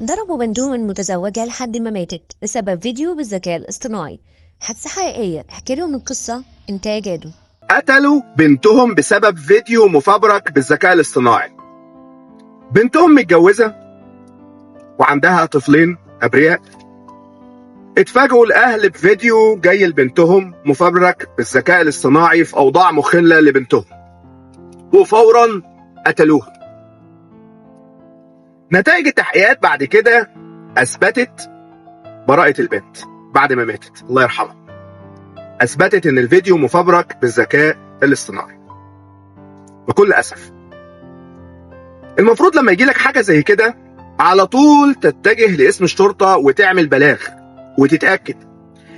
ضربوا بنتهم المتزوجة لحد ما ماتت بسبب فيديو بالذكاء الاصطناعي. حادثة حقيقية. احكي لهم القصة. إنتاج جادو. قتلوا بنتهم بسبب فيديو مفبرك بالذكاء الاصطناعي. بنتهم متجوزة وعندها طفلين أبرياء. اتفاجئوا الأهل بفيديو جاي لبنتهم مفبرك بالذكاء الاصطناعي في أوضاع مخلة لبنتهم، وفورا قتلوها. نتائج التحقيقات بعد كده أثبتت براءة البنت بعد ما ماتت، الله يرحمها. أثبتت إن الفيديو مفبرك بالذكاء الاصطناعي. بكل أسف، المفروض لما يجيلك حاجة زي كده على طول تتجه لاسم الشرطة وتعمل بلاغ وتتأكد.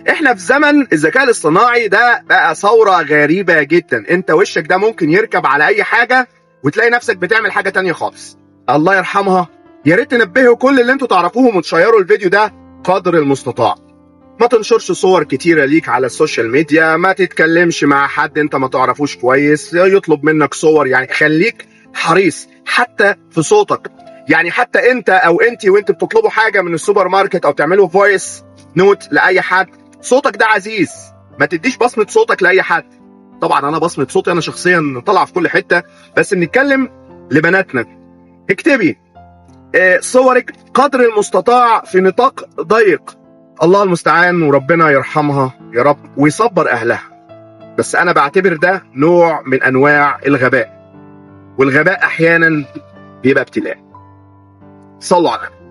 احنا في زمن الذكاء الاصطناعي ده بقى ثورة غريبة جدا. انت وشك ده ممكن يركب على اي حاجة وتلاقي نفسك بتعمل حاجة تانية خالص. الله يرحمها. يا ريت تنبهوا كل اللي انتوا تعرفوهم وتشيروا الفيديو ده قدر المستطاع. ما تنشرش صور كتيرة ليك على السوشيال ميديا، ما تتكلمش مع حد انت ما تعرفوش كويس يطلب منك صور. يعني خليك حريص حتى في صوتك. يعني حتى انت او انت وانت بتطلبوا حاجة من السوبر ماركت او تعملوا فويس نوت لأي حد، صوتك ده عزيز. ما تديش بصمة صوتك لأي حد. طبعا انا بصمة صوتي انا شخصيا طالعة في كل حتة، بس بنتكلم لبناتنا. اكتبي صورك قدر المستطاع في نطاق ضيق. الله المستعان، وربنا يرحمها يا رب ويصبر أهلها. بس أنا بعتبر ده نوع من أنواع الغباء، والغباء أحيانا بيبقى ابتلاء. صلوا على النبي.